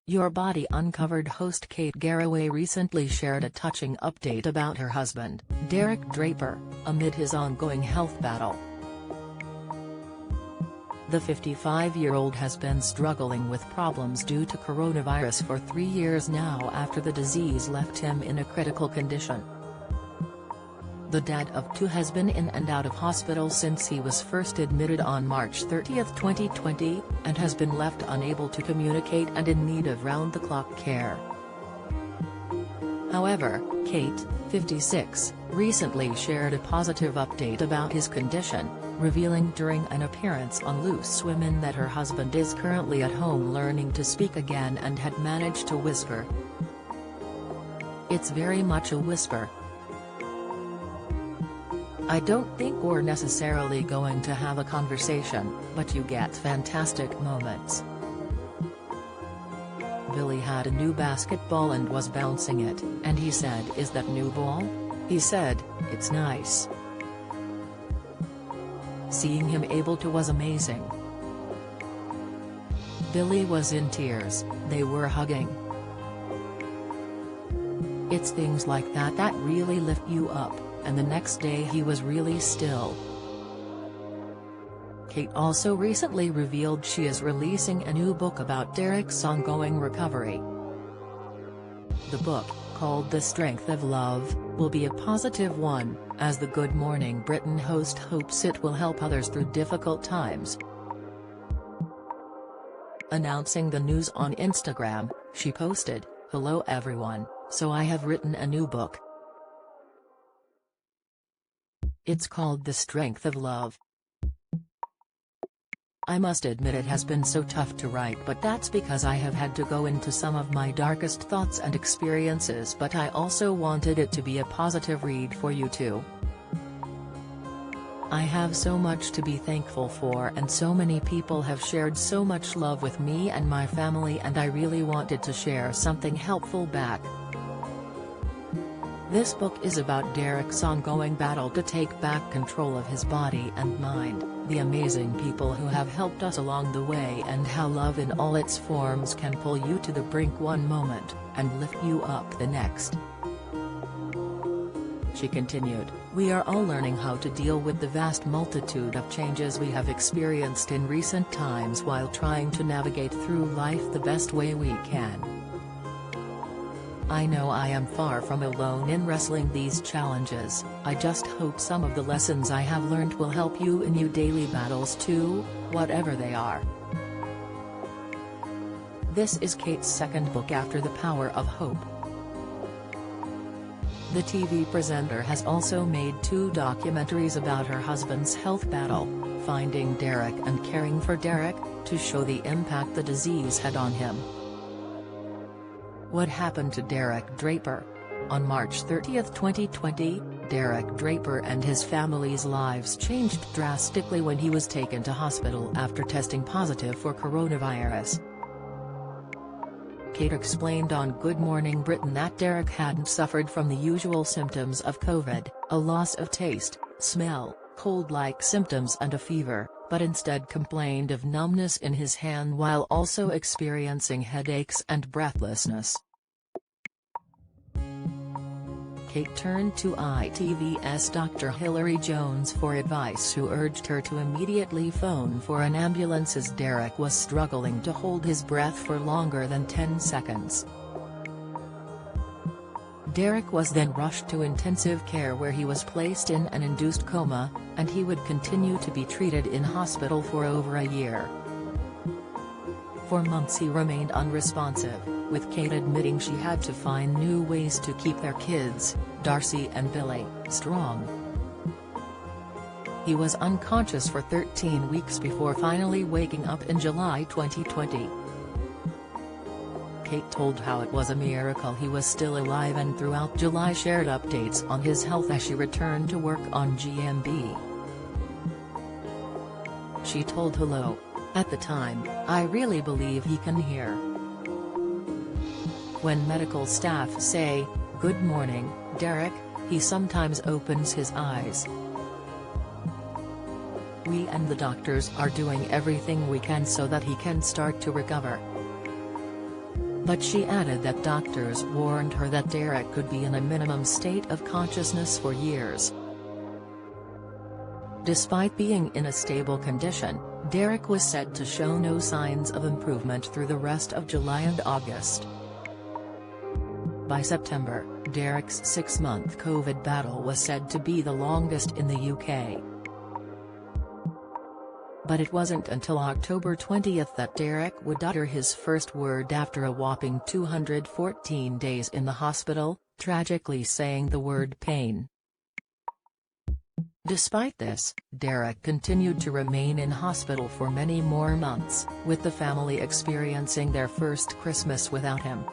Your Body Uncovered host Kate Garraway recently shared a touching update about her husband, Derek Draper, amid his ongoing health battle. The 55-year-old has been struggling with problems due to coronavirus for 3 years now after the disease left him in a critical condition. The dad of two has been in and out of hospital since he was first admitted on March 30, 2020, and has been left unable to communicate and in need of round-the-clock care. However, Kate, 56, recently shared a positive update about his condition, revealing during an appearance on Loose Women that her husband is currently at home learning to speak again and had managed to whisper. "It's very much a whisper. I don't think we're necessarily going to have a conversation, but you get fantastic moments. Billy had a new basketball and was bouncing it, and he said, 'Is that new ball?' He said, 'It's nice.' Seeing him able to was amazing. Billy was in tears, they were hugging. It's things like that that really lift you up. And the next day he was really still." Kate also recently revealed she is releasing a new book about Derek's ongoing recovery. The book, called The Strength of Love, will be a positive one, as the Good Morning Britain host hopes it will help others through difficult times. Announcing the news on Instagram, she posted, "Hello everyone, so I have written a new book. It's called The Strength of Love. I must admit it has been so tough to write, but that's because I have had to go into some of my darkest thoughts and experiences, but I also wanted it to be a positive read for you too. I have so much to be thankful for, and so many people have shared so much love with me and my family, and I really wanted to share something helpful back. This book is about Derek's ongoing battle to take back control of his body and mind, the amazing people who have helped us along the way, and how love in all its forms can pull you to the brink one moment, and lift you up the next." She continued, "We are all learning how to deal with the vast multitude of changes we have experienced in recent times while trying to navigate through life the best way we can. I know I am far from alone in wrestling these challenges. I just hope some of the lessons I have learned will help you in your daily battles too, whatever they are." This is Kate's second book after The Power of Hope. The TV presenter has also made 2 documentaries about her husband's health battle, Finding Derek and Caring for Derek, to show the impact the disease had on him. What Happened to Derek Draper? On March 30, 2020, Derek Draper and his family's lives changed drastically when he was taken to hospital after testing positive for coronavirus. Kate explained on Good Morning Britain that Derek hadn't suffered from the usual symptoms of COVID, a loss of taste, smell, cold-like symptoms and a fever, but instead complained of numbness in his hand while also experiencing headaches and breathlessness. Kate turned to ITV's Dr. Hilary Jones for advice, who urged her to immediately phone for an ambulance as Derek was struggling to hold his breath for longer than 10 seconds. Derek was then rushed to intensive care where he was placed in an induced coma, and he would continue to be treated in hospital for over a year. For months he remained unresponsive, with Kate admitting she had to find new ways to keep their kids, Darcy and Billy, strong. He was unconscious for 13 weeks before finally waking up in July 2020. Kate told how it was a miracle he was still alive, and throughout July shared updates on his health as she returned to work on GMB. She told Hello, "At the time, I really believe he can hear. When medical staff say, 'Good morning, Derek,' he sometimes opens his eyes. We and the doctors are doing everything we can so that he can start to recover." but she added that doctors warned her that Derek could be in a minimum state of consciousness for years. Despite being in a stable condition, Derek was said to show no signs of improvement through the rest of July and August. By September, Derek's 6-month COVID battle was said to be the longest in the UK. But it wasn't until October 20 that Derek would utter his first word after a whopping 214 days in the hospital, tragically saying the word pain. Despite this, Derek continued to remain in hospital for many more months, with the family experiencing their first Christmas without him.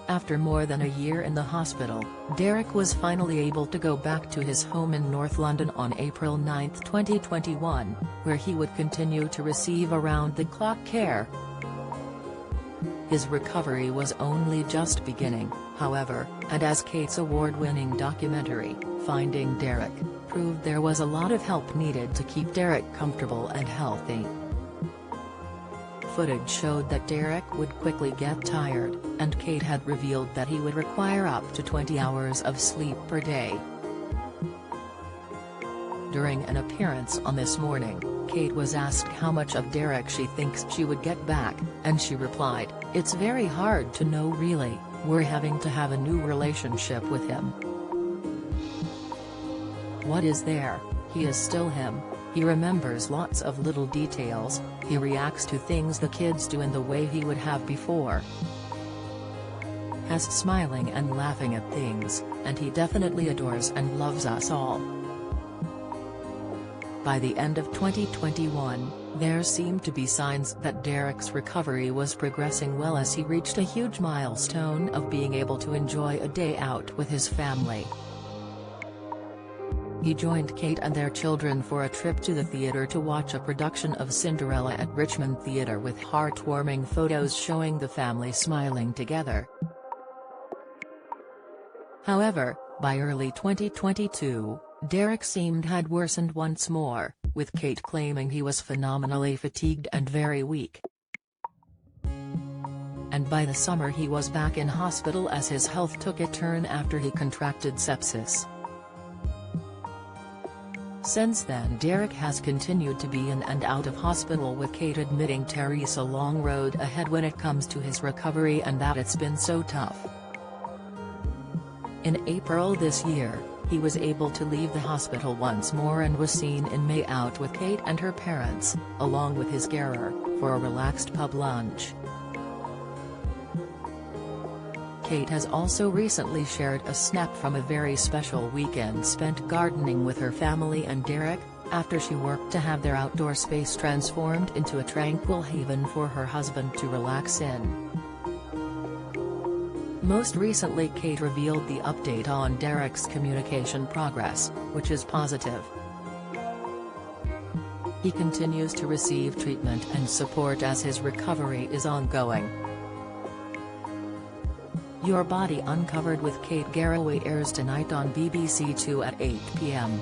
After more than a year in the hospital, Derek was finally able to go back to his home in North London on April 9, 2021, where he would continue to receive around-the-clock care. His recovery was only just beginning, however, and as Kate's award-winning documentary, Finding Derek, proved, there was a lot of help needed to keep Derek comfortable and healthy. Footage showed that Derek would quickly get tired, and Kate had revealed that he would require up to 20 hours of sleep per day. During an appearance on This Morning, Kate was asked how much of Derek she thinks she would get back, and she replied, "It's very hard to know really, we're having to have a new relationship with him. What is there? He is still him. He remembers lots of little details, he reacts to things the kids do in the way he would have before. Has smiling and laughing at things, and he definitely adores and loves us all." By the end of 2021, there seemed to be signs that Derek's recovery was progressing well as he reached a huge milestone of being able to enjoy a day out with his family. He joined Kate and their children for a trip to the theatre to watch a production of Cinderella at Richmond Theatre with heartwarming photos showing the family smiling together. However, by early 2022, Derek seemed had worsened once more, with Kate claiming he was phenomenally fatigued and very weak. And by the summer he was back in hospital as his health took a turn after he contracted sepsis. Since then, Derek has continued to be in and out of hospital, with Kate admitting there's a long road ahead when it comes to his recovery and that it's been so tough. In April this year, he was able to leave the hospital once more and was seen in May out with Kate and her parents, along with his carer, for a relaxed pub lunch. Kate has also recently shared a snap from a very special weekend spent gardening with her family and Derek, after she worked to have their outdoor space transformed into a tranquil haven for her husband to relax in. Most recently, Kate revealed the update on Derek's communication progress, which is positive. He continues to receive treatment and support as his recovery is ongoing. Your Body Uncovered with Kate Garraway airs tonight on BBC Two at 8 p.m.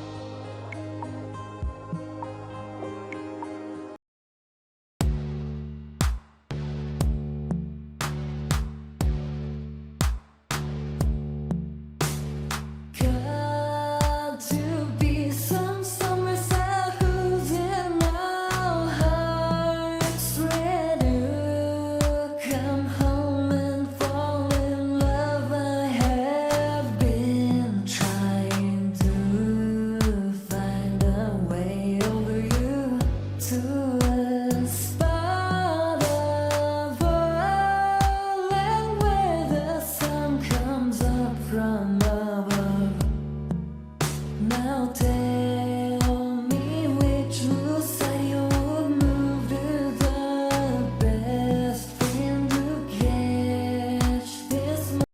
Now